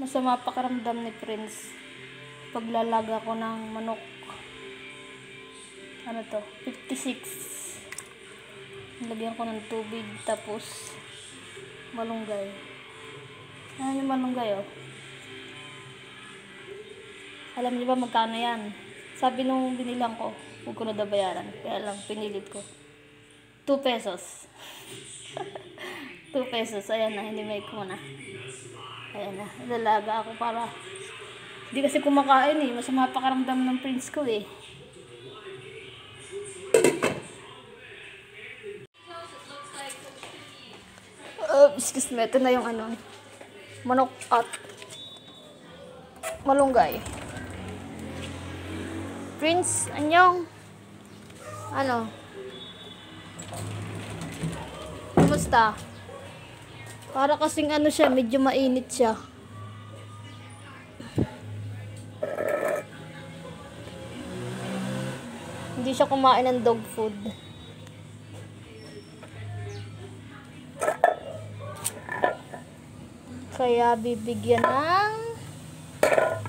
Masama pakiramdam ni Prince. Paglalaga ko ng manok. Ano to? 56. Lagyan ko ng tubig. Tapos, malunggay. Ano yung malunggay, oh? Alam niyo ba magkano yan? Sabi nung binilang ko, huwag ko na dabayaran. Kaya lang, pinilit ko. 2 pesos. 2 pesos. Ayan na, hindi may ko na. Ayan na, lalaga ako para hindi kasi kumakain eh. Masama pakiramdam ng Prince ko eh. Excuse me, ito na yung ano, manok at malunggay. Prince, anyong? Ano? Kumusta? Para kasing ano siya, medyo mainit siya. Hindi siya kumain ng dog food. Kaya bibigyan ng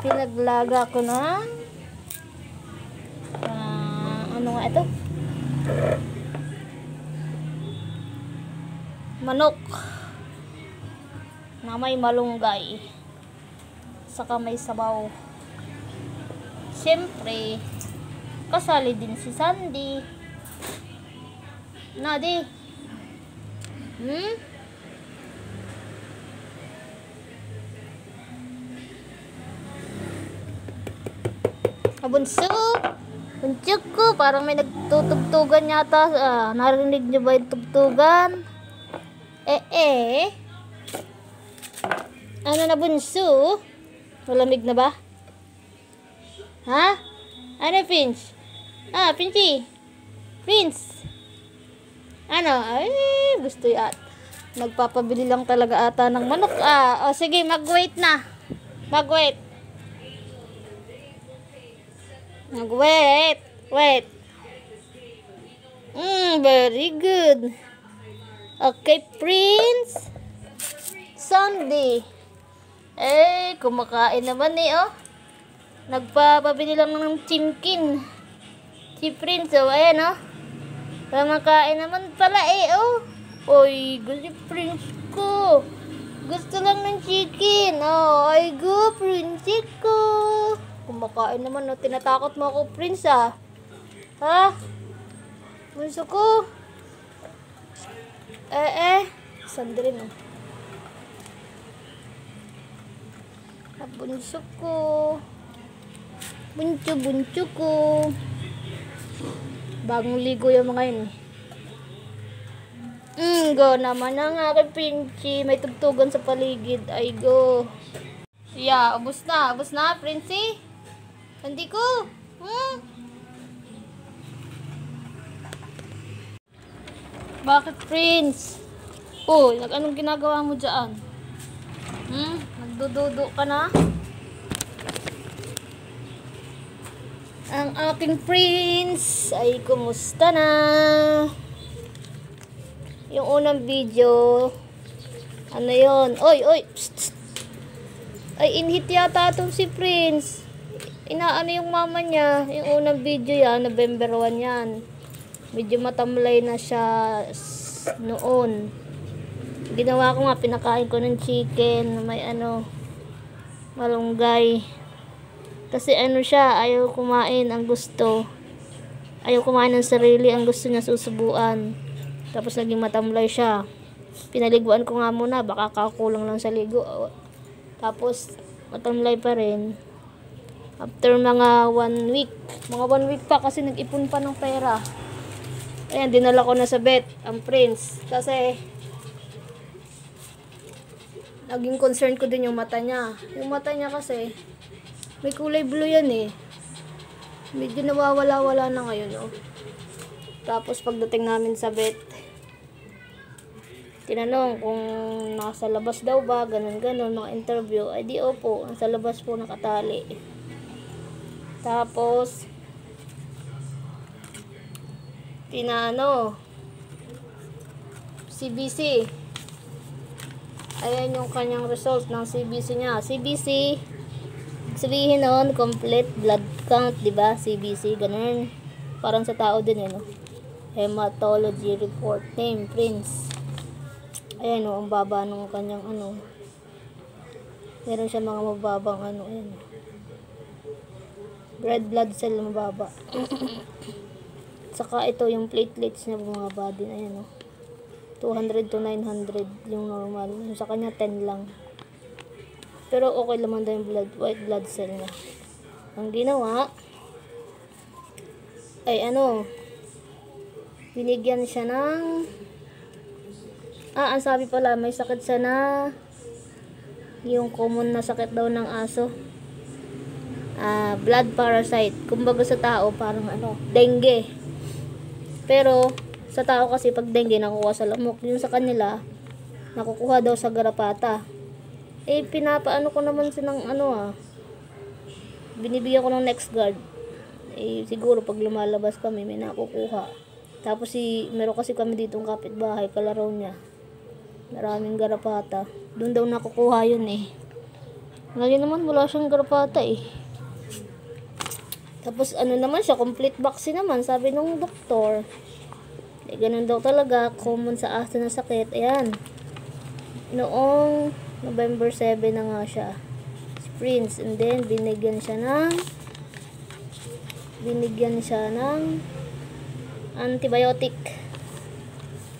pinaglaga ko ng ano nga ito? Manok na may malunggay saka may sabaw. Siyempre kasali din si Sandy. Nadi? Abunso, bunchuk ko, parang may nagtutugtugan yata. Narinig niyo ba yung tugtugan? Ano na bunso? Malamig na ba? Ha? Ano, Prince? Pinchy? Prince? Ano? Ay, gusto yat. Nagpapabili lang talaga ata ng manok. Sige, mag-wait na. Mag-wait. Wait. Very good. Okay, Prince. Sandy. Kumakain naman oh. Nagpapabili lang ng chimkin. Si Prince, ayan oh. Kumakain naman pala oh. Oy, gusto Prince ko. Gusto lang ng chicken. Ay go, Prince ko. Kumakain naman, tinatakot mo ako, Prince, ha? Bunso ko. Sandrin, oh. Bunso ko. Bunso ko. Bagong ligo yung mga yun. Go naman ang aking Princey. May tugtugan sa paligid. Ay, go. Yeah, ubos na, Princey. Hindi ko. Bakit, Prince? Anong ginagawa mo dyan? Nagdududo ka na? Ang aking Prince ay kumusta na? Yung unang video, ano yun? Oy! Psst. Ay, inhit yata itong si Prince. Inaano yung mama niya. Yung unang video yan, November 1 yan. Medyo matamlay na siya noon. Ginawa ko nga, pinakain ko ng chicken, may malunggay. Kasi siya, ayaw kumain, ang gusto. Ayaw kumain ng sarili, ang gusto niya susubuan. Tapos naging matamlay siya. Pinaliguan ko nga muna, baka kakulang lang sa ligo. Tapos matamlay pa rin. After mga 1 week. Mga 1 week pa kasi nag-ipon pa ng pera. Ayan, dinala ko na sa vet, ang Prince. Kasi, naging concern ko din yung mata niya. Yung mata niya kasi, may kulay blue yan eh. Medyo nawawala-wala na ngayon, oh. Tapos, pagdating namin sa vet, tinanong kung nasa labas daw ba, ganun-ganun, mga interview. Ay, di opo, nasa labas po nakatali. Tapos, CBC. Ayan yung kanyang result ng CBC niya. CBC, sabihin nun, complete blood count, diba? CBC, ganun. Parang sa tao din, no? Hematology report, name, Prince. Ayan, ang baba nung kanyang, meron siya mga mababang, ayan. Red blood cell, mababa. Saka ito, yung platelets niya, bumaba din, ayan, 200 to 900 yung normal. Yung sa kanya 10 lang. Pero okay naman daw yung white blood cell niya. Ang ginawa ay binigyan siya ng ang sabi pala may sakit siya na yung common na sakit daw ng aso. Blood parasite. Kumbaga sa tao parang dengue. Pero sa tao kasi pag dengue nakukuha sa lamok, yung sa kanila nakukuha daw sa garapata. Pinapaano ko naman silang binibigyan ko ng next guard. Siguro pag lumalabas kami may nakukuha. Tapos meron kasi kami ditong kapitbahay, kalaro niya. Maraming garapata. Doon daw nakukuha yun Ngayon naman wala siyang garapata Tapos naman siya, complete vaccine naman, sabi nung doktor. Ganun daw talaga, common sa aso na sakit. Ayan. Noong November 7 na nga siya. Prince. And then, binigyan siya ng antibiotic.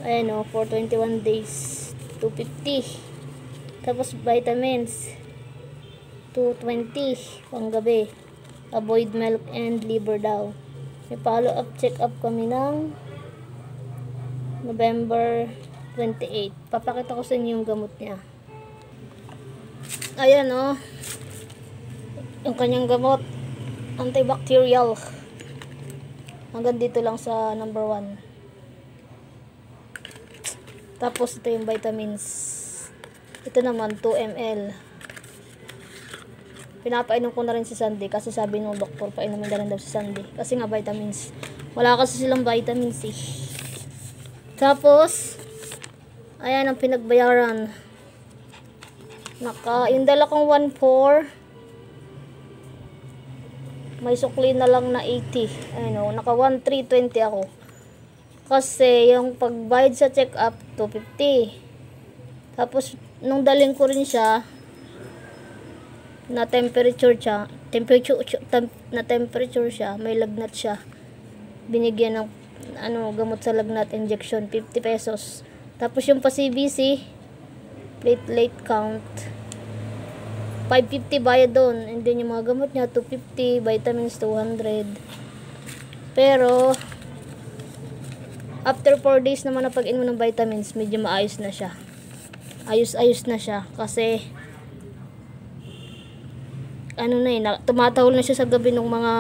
Ayan for 21 days. 250. Tapos, vitamins. 220. Panggabi. Avoid milk and liver daw. May follow-up check-up kami ng November 28. Papakita ko sa inyo yung gamot niya. Ayan yung kanyang gamot. Antibacterial. Hanggang dito lang sa number 1. Tapos ito yung vitamins. Ito naman 2 ml. Pinapainom ko na rin si Sandy kasi sabi ng doktor painumin na rin daw si Sandy. Kasi nga vitamins. Wala kasi silang vitamins Tapos ayan ang pinagbayaran. Yung dala kong 1.4 may sukli na lang na 80. Ayun naka 1.320 ako. Kasi yung pagbayad sa check-up 250. Tapos nung daling ko rin siya na temperature siya, may lagnat siya. Binigyan ng gamot sa lagnat injection 50 pesos. Tapos yung pa CBC platelet count 550 bayad doon, and then yung mga gamot niya 250, vitamins 200. Pero after 4 days naman na pag-inom ng vitamins, medyo maayos na siya. Ayos na siya kasi tumatahol na siya sa gabi nung mga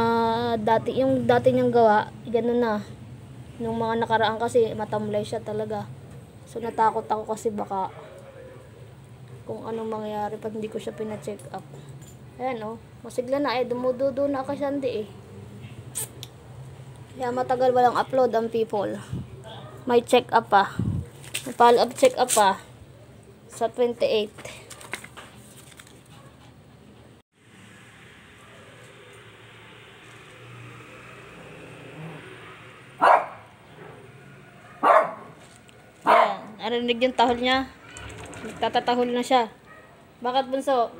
yung dati niyang gawa, ganun na. Nung mga nakaraan kasi matamlay siya talaga. So natakot ako kasi baka kung anong mangyayari pag hindi ko siya pina-check up. Ayan masigla na dumududo na kasi Sandy Kaya matagal walang upload ang people. May check up may follow up check up sa 28. Narinig yung tahol niya. Nagtatatahol na siya. Bakit bunso?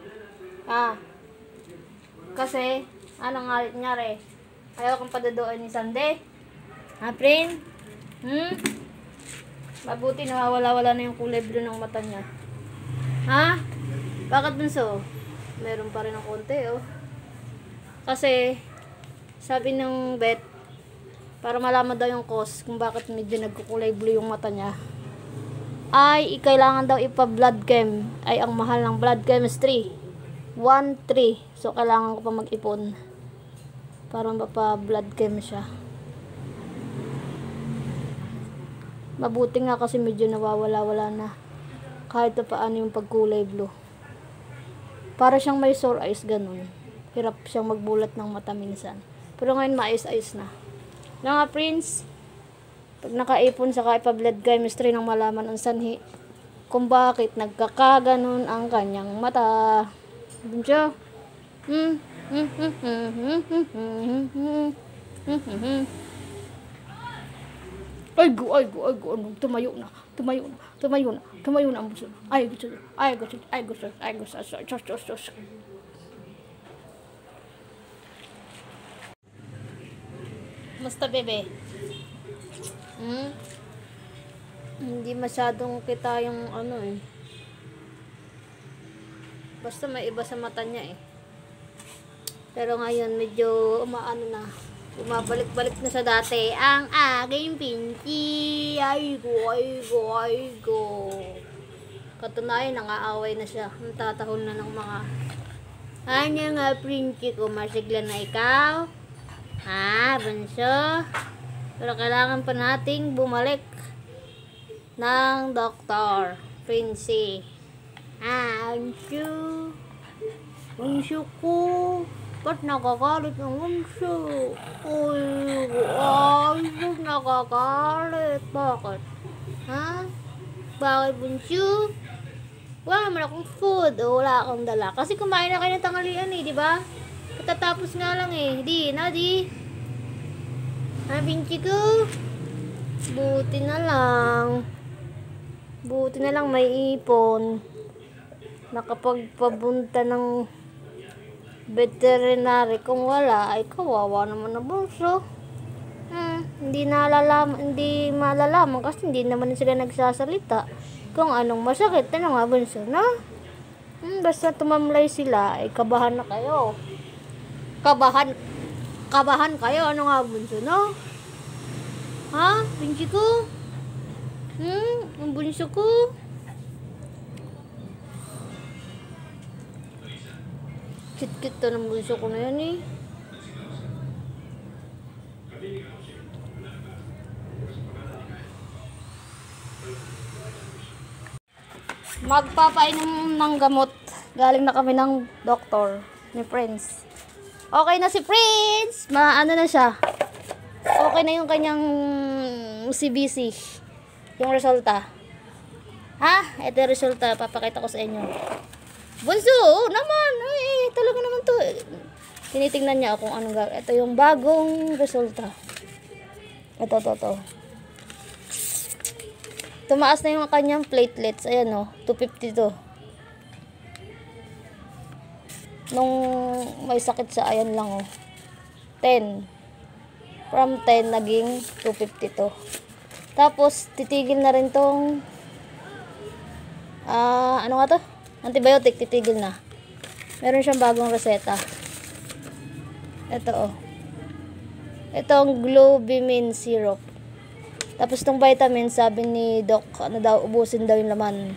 Kasi, anong nangyari? Ayaw kang paduduan ni Sandy? Prin? Mabuti nawawala-wala na yung kulay blue ng mata niya. Bakit bunso? Meron pa rin ng konti Kasi, sabi ng vet, para malaman daw yung cause kung bakit medyo nagkukulay blue yung mata niya, ay kailangan daw ipa-blood chem. Ay ang mahal ng blood chemistry 1.3. So kailangan ko pa mag-ipon para mapa-blood chem siya. Mabuti nga kasi medyo nawawala-wala na kahit pa paano yung pagkulay blue. Para siyang may sore eyes ganun. Hirap siyang magbulat ng mata minsan. Pero ngayon maayos-ayos na. Prince, pag nakaipon sa ipa-blood chemistry ng malaman ang sanhi, kung bakit nagkakaganon ang kanyang mata. Bunso? Ay go, ano, tumayo na ang bunso. Ay gusto. Musta bebe? Hindi masyadong kita yung ano eh. Basta may iba sa mata niya eh. Pero ngayon medyo umaano na. Bumabalik-balik na sa dati ang aking pinky. Ay go. Katunayan, nangaaway na siya. Natatahol na ng mga ano nga pinky ko, masigla na ikaw. Ha, bunso? Pero kailangan pa nating bumalik ng doktor, Princey. Bunso ko. Ba't nakakalit ng bunso? Ba't nakakalit? Bakit? Ha? Bakit bunso? Wala naman akong food. O wala akong dala. Kasi kumain na kayo ng tanghalian eh, di ba? Katatapos nga lang eh. Di. Pinky ko. Buti na lang may ipon. Nakapagpabunta ng veterinary. Kung wala, ay kawawa naman na bunso. Hindi malalaman kasi hindi naman sila nagsasalita kung anong masakit. Ano nga bunso, no? Basta tumamlay sila, ay kabahan na kayo. Kabahan kayo. Ano nga bunso, no? Ha? Pinky ko? Ang bunso ko? Kit-kit to ng bunso ko na yan eh. Magpapainom ng gamot. Galing na kami ng doktor ni Prince. Okay na si Prince. Ano na siya. Okay na yung kanyang CBC. Yung resulta. Ha? Ito yung resulta. Papakita ko sa inyo. Bunso, naman. Ay, talaga naman to. Tinitingnan niya kung anong gagawin. Ito yung bagong resulta. Ito. Tumaas na yung kanyang platelets. Ayan o, 252. Nung may sakit siya, ayan lang o. 10. From 10, naging 252. Tapos, titigil na rin tong ano nga to? Antibiotic, titigil na. Meron siyang bagong reseta. Ito o. Ito ang Globimine syrup. Tapos tong vitamin, sabi ni Doc, ano daw, ubusin daw yung laman.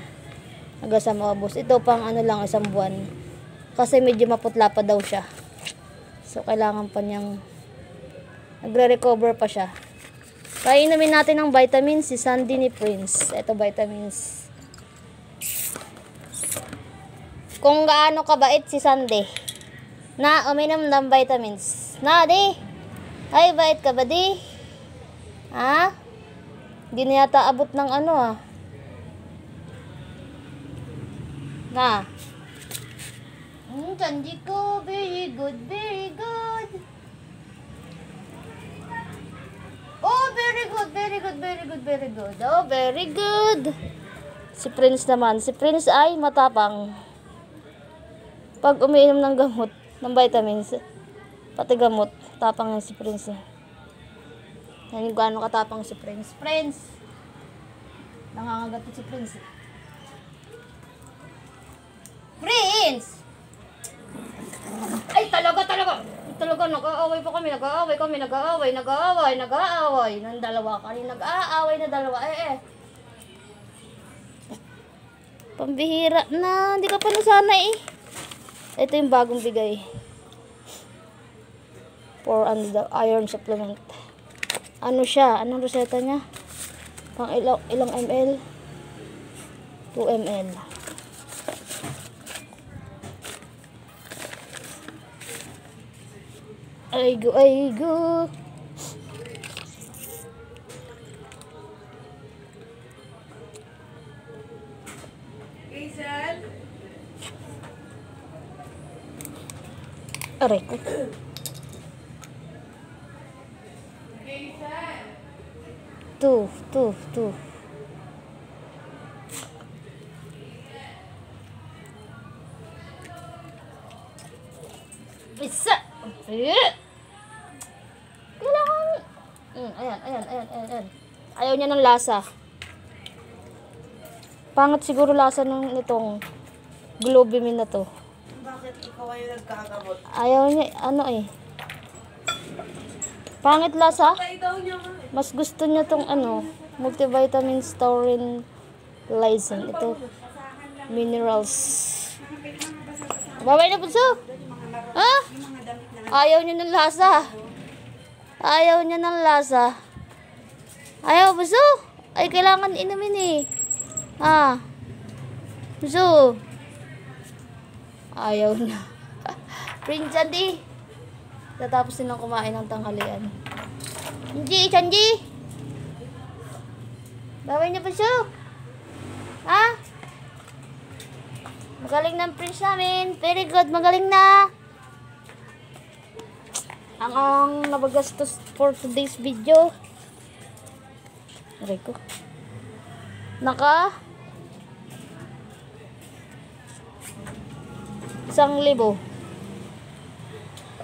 Hanggang sa maubos. Ito pang ano lang, 1 buwan. Kasi medyo maputla pa daw siya. So, kailangan pa niyang nagre-recover pa siya. Kaya inumin natin ng vitamins si Sandy ni Prince. Ito vitamins. Kung gaano kabait si Sandy na uminom ng vitamins. Na, di? Ay, bait ka ba, di? Ha? Hindi na yata abot ng ano, ah. Na. Sandy ko, very good. Oh, very good. Oh, very good. Si Prince naman. Si Prince ay matapang. Pag umiinom ng gamot, ng vitamins, pati gamot, tapang na si Prince. Yan yung gaano katapang si Prince. Prince! Nangangagat si Prince. Prince! Ay, talaga. Nag-aaway pa kami. Nag-aaway. Nang dalawa kami. Nag-aaway na dalawa. Pambihira na. Hindi ka pa nasana eh. Ito yung bagong bigay. For the iron supplement. Ano siya? Anong reseta niya? Pang ilang ml? 2 ml. Ay go. Aray ko. Two. Isa. Kailangan. Ayan. Ayaw niya ng lasa. Pangit siguro lasa nitong Globimin na to. Bakit ikaw ay nagkakamot? Ayaw niya, pangit lasa. Patay daw niya nga. Mas gusto niya tong multivitamin taurine lysine. Ito, minerals. Babay na punso. Ha? Ayaw niya ng lasa. Ayaw punso. Ay, kailangan inumin eh. Ha? Punso. Ayaw na. Prince Andy. Tatapos silang kumain ng tanghalian. Chanji. Bawal niya pa siya. Ha? Magaling ng prince namin. Very good. Magaling na. Ang nabagastos for today's video. Aray ko. 1,000.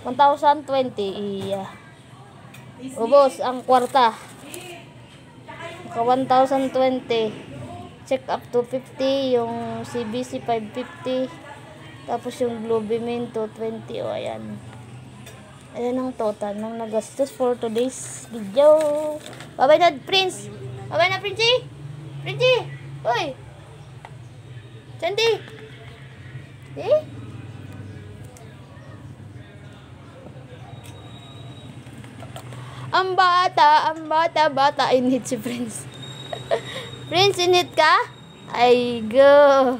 1,020. Iya. Ubos ang kwarta. Ka 1,020. Check up 250. Yung CBC 550. Tapos yung Globimin 220. O ayan. Ayan ang total ng nagastos for today's video. Bye-bye na, Prince. Bye-bye na, Princey. Princey. Uy. Sandy. Eh? Ang bata, init si Prince. Prince, init ka? Ay, go.